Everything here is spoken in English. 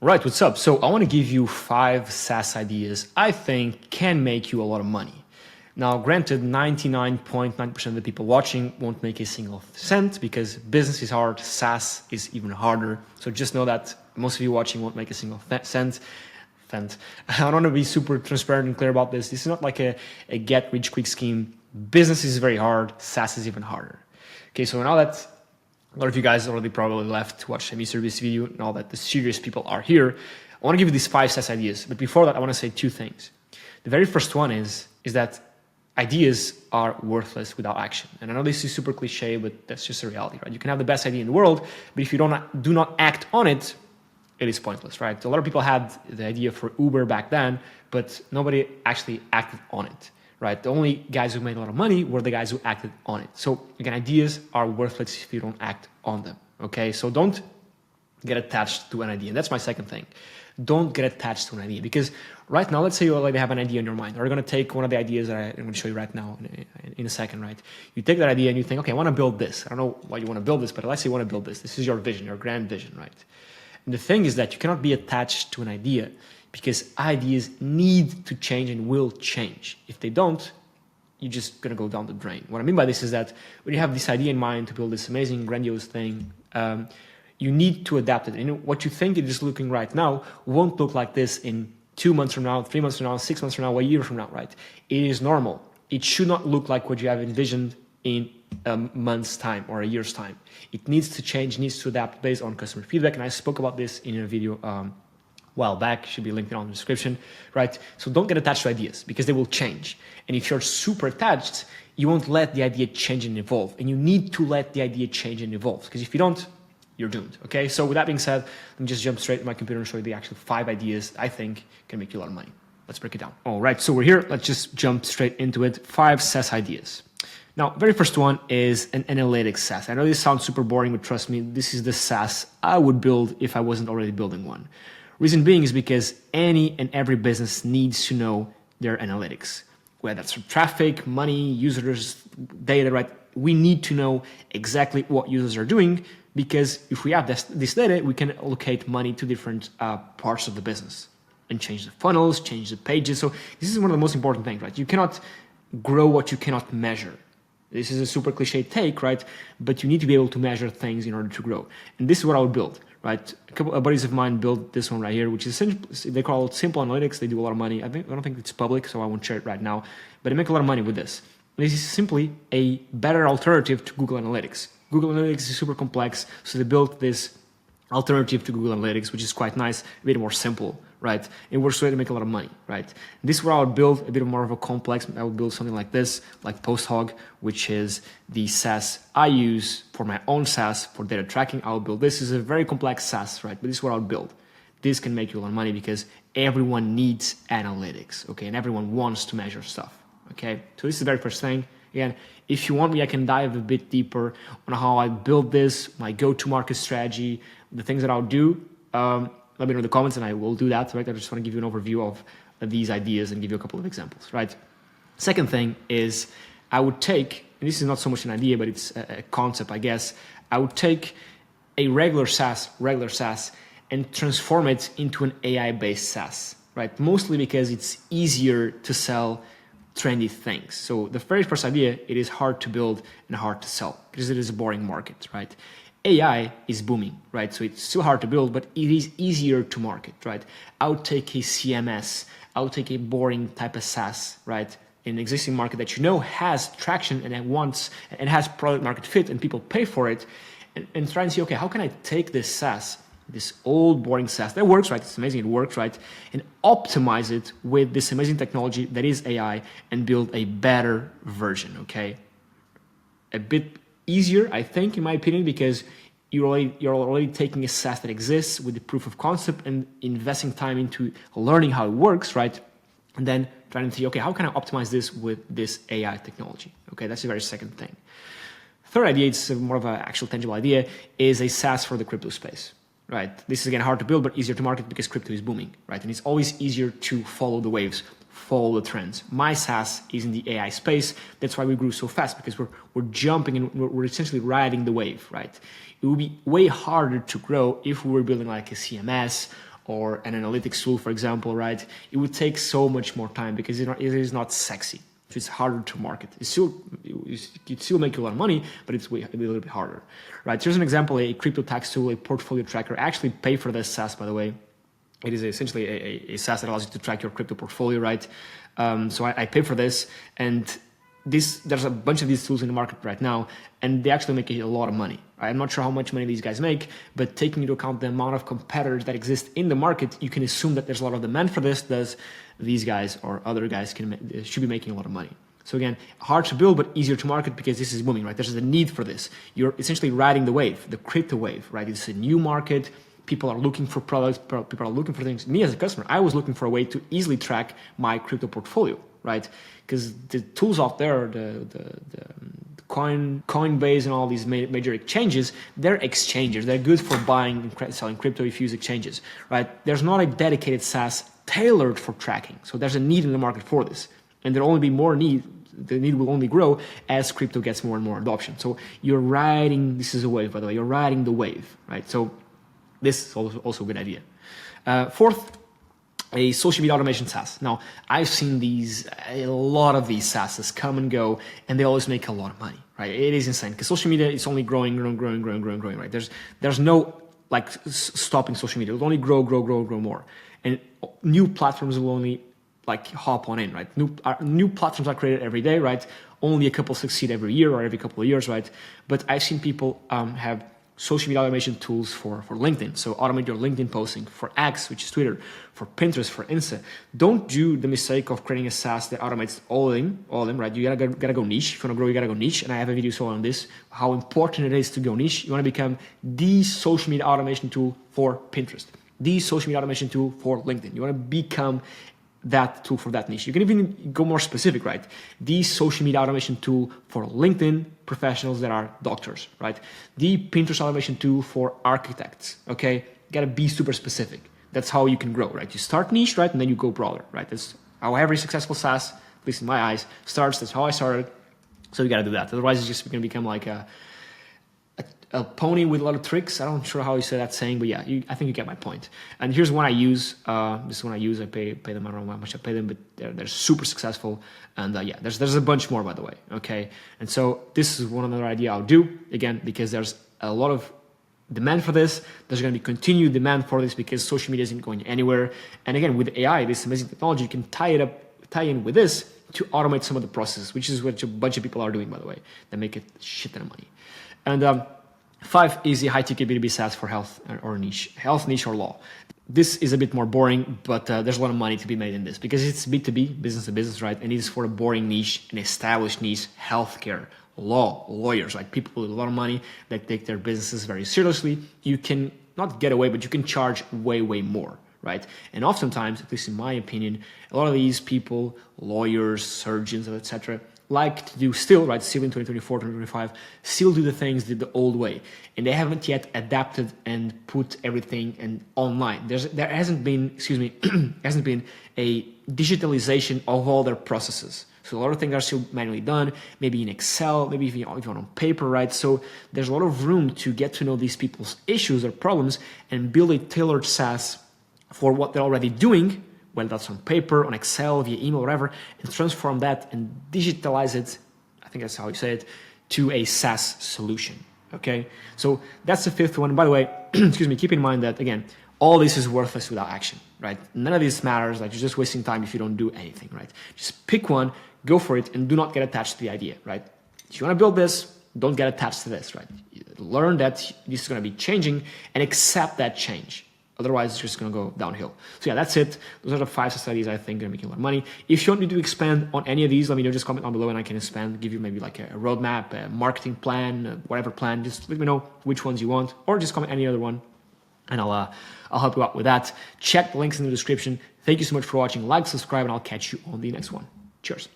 Right, what's up? So I want to give you 5 SaaS ideas I think can make you a lot of money. Now, granted, 99.9% of the people watching won't make a single cent because business is hard, SaaS is even harder. So just know that most of you watching won't make a single cent. I don't want to be super transparent and clear about this. This is not like a get-rich-quick scheme. Business is very hard, SaaS is even harder. Okay, so now that a lot of you guys already probably left to watch a MrBeast video, now that the serious people are here, I want to give you these 5 SaaS ideas. But before that, I want to say 2 things. The very first one is that ideas are worthless without action. And I know this is super cliche, but that's just a reality, right? You can have the best idea in the world, but if you do not act on it, it is pointless, right? So a lot of people had the idea for Uber back then, but nobody actually acted on it, right? The only guys who made a lot of money were the guys who acted on it. So again, ideas are worthless if you don't act on them, okay? So don't get attached to an idea. And that's my second thing. Don't get attached to an idea, because right now, let's say you already have an idea in your mind. We're going to take one of the ideas that I'm going to show you right now in a second, right? You take that idea and you think, okay, I want to build this. I don't know why you want to build this, but let's say you want to build this. This is your vision, your grand vision, right? And the thing is that you cannot be attached to an idea, because ideas need to change and will change. If they don't, you're just going to go down the drain. What I mean by this is that when you have this idea in mind to build this amazing, grandiose thing, you need to adapt it. And what you think it is looking right now won't look like this in 2 months from now, 3 months from now, 6 months from now, a year from now, right? It is normal. It should not look like what you have envisioned in a month's time or a year's time. It needs to change, needs to adapt based on customer feedback. And I spoke about this in a video a while back, should be linked down in the description, right? So don't get attached to ideas, because they will change. And if you're super attached, you won't let the idea change and evolve. And you need to let the idea change and evolve, because if you don't, you're doomed, okay? So with that being said, let me just jump straight to my computer and show you the actual 5 ideas I think can make you a lot of money. Let's break it down. All right, so we're here. Let's just jump straight into it. 5 SaaS ideas. Now, very first one is an analytics SaaS. I know this sounds super boring, but trust me, this is the SaaS I would build if I wasn't already building one. Reason being is because any and every business needs to know their analytics, whether that's from traffic, money, users, data, right? We need to know exactly what users are doing, because if we have this data, we can allocate money to different parts of the business and change the funnels, change the pages. So this is one of the most important things, right? You cannot grow what you cannot measure. This is a super cliche take, right? But you need to be able to measure things in order to grow. And this is what I would build, right? A couple of buddies of mine built this one right here, which is they call it Simple Analytics. They do a lot of money. I don't think it's public, so I won't share it right now. But they make a lot of money with this. This is simply a better alternative to Google Analytics. Google Analytics is super complex, so they built this alternative to Google Analytics, which is quite nice, a bit more simple, right? It works way to make a lot of money, right? This is where I would build a bit more of a complex. I would build something like this, like PostHog, which is the SaaS I use for my own SaaS for data tracking. I will build this. Is a very complex SaaS, right? But this is what I would build. This can make you a lot of money because everyone needs analytics, okay? And everyone wants to measure stuff, okay? So this is the very first thing. Again, if you want me, I can dive a bit deeper on how I build this, my go-to-market strategy, the things that I'll do. Let me know in the comments and I will do that, right? I just want to give you an overview of these ideas and give you a couple of examples, right? Second thing is I would take, and this is not so much an idea, but it's a concept, I guess. I would take a regular SaaS, and transform it into an AI-based SaaS, right? Mostly because it's easier to sell trendy things. So the very first idea, it is hard to build and hard to sell because it is a boring market, right? AI is booming, right? So it's still hard to build, but it is easier to market, right? I would take a CMS, I would take a boring type of SaaS, right? In an existing market that you know has traction and has product market fit and people pay for it, and try and see, okay, how can I take this SaaS, this old boring SaaS that works, right? It's amazing, it works, right? And optimize it with this amazing technology that is AI and build a better version, okay? A bit easier, I think, in my opinion, because you're already taking a SaaS that exists with the proof of concept and investing time into learning how it works, right? And then trying to see, okay, how can I optimize this with this AI technology? Okay, that's the very second thing. Third idea, it's more of an actual tangible idea, is a SaaS for the crypto space. Right. This is again hard to build, but easier to market because crypto is booming, right? And it's always easier to follow the waves, follow the trends. My SaaS is in the AI space. That's why we grew so fast, because we're jumping and we're essentially riding the wave, right? It would be way harder to grow if we were building like a CMS or an analytics tool, for example, right? It would take so much more time because it is not sexy. So it's harder to market. It still make you a lot of money, but it's a little bit harder, right? Here's an example: a crypto tax tool, a portfolio tracker. I actually pay for this SaaS, by the way. It is essentially a SaaS that allows you to track your crypto portfolio, right? So I pay for this, and there's a bunch of these tools in the market right now, and they actually make a lot of money. Right? I'm not sure how much money these guys make, but taking into account the amount of competitors that exist in the market, you can assume that there's a lot of demand for this. Thus, these guys or other guys should be making a lot of money. So again, hard to build, but easier to market because this is booming, right? There's a need for this. You're essentially riding the wave, the crypto wave, right? It's a new market. People are looking for products. People are looking for things. Me as a customer, I was looking for a way to easily track my crypto portfolio, right? Because the tools out there, the Coinbase and all these major exchanges, they're exchanges. They're good for buying and selling crypto if you use exchanges, right? There's not a dedicated SaaS tailored for tracking. So there's a need in the market for this. And there'll only be more need. The need will only grow as crypto gets more and more adoption. So you're riding, this is a wave, by the way, you're riding the wave, right? So this is also a good idea. Fourth, a social media automation SaaS. Now, I've seen a lot of these SaaSes come and go, and they always make a lot of money, right? It is insane because social media is only growing, right? There's no like stopping social media. It'll only grow more. And new platforms will only like hop on in, right? New platforms are created every day, right? Only a couple succeed every year or every couple of years, right? But I've seen people have social media automation tools for LinkedIn. So automate your LinkedIn posting, for X, which is Twitter, for Pinterest, for Insta. Don't do the mistake of creating a SaaS that automates all of them, right? You gotta go niche. If you wanna grow, you gotta go niche. And I have a video on this, how important it is to go niche. You wanna become the social media automation tool for Pinterest, the social media automation tool for LinkedIn. You wanna become that tool for that niche. You can even go more specific, right? The social media automation tool for LinkedIn professionals that are doctors, right? The Pinterest automation tool for architects, okay? You gotta be super specific. That's how you can grow, right? You start niche, right? And then you go broader, right? That's how every successful SaaS, at least in my eyes, starts. That's how I started. So you gotta do that. Otherwise, it's just gonna become like a pony with a lot of tricks. I'm not sure how you say that saying, but yeah, I think you get my point. And here's one I use. This is one I use. I pay them. I don't know how much I pay them, but they're super successful. And yeah, there's a bunch more, by the way. Okay, and so this is one other idea I'll do again because there's a lot of demand for this. There's going to be continued demand for this because social media isn't going anywhere. And again, with AI, this amazing technology, you can tie in with this to automate some of the processes, which is what a bunch of people are doing, by the way. They make a shit ton of money. And 5 is the high-ticket B2B SaaS for health niche or law. This is a bit more boring, but there's a lot of money to be made in this because it's B2B, business to business, right? And it is for a boring niche, an established niche, healthcare, law, lawyers, like people with a lot of money that take their businesses very seriously. You can not get away, but you can charge way more, right? And oftentimes, at least in my opinion, a lot of these people, lawyers, surgeons, etc., like to do still, right, still in 2024, 2025, still do the things the old way. And they haven't yet adapted and put everything online. There hasn't been, hasn't been a digitalization of all their processes. So a lot of things are still manually done, maybe in Excel, maybe if you're on paper, right? So there's a lot of room to get to know these people's issues or problems and build a tailored SaaS for what they're already doing, whether that's on paper, on Excel, via email, whatever, and transform that and digitalize it, I think that's how you say it, to a SaaS solution, okay? So that's the 5th one. By the way, keep in mind that, again, all this is worthless without action, right? None of this matters, like you're just wasting time if you don't do anything, right? Just pick one, go for it, and do not get attached to the idea, right? If you wanna build this, don't get attached to this, right? Learn that this is gonna be changing and accept that change. Otherwise, it's just going to go downhill. So yeah, that's it. Those are the 5 studies I think are making a lot of money. If you want me to expand on any of these, let me know. Just comment down below and I can expand, give you maybe like a roadmap, a marketing plan, whatever plan. Just let me know which ones you want, or just comment any other one, and I'll help you out with that. Check the links in the description. Thank you so much for watching. Like, subscribe, and I'll catch you on the next one. Cheers.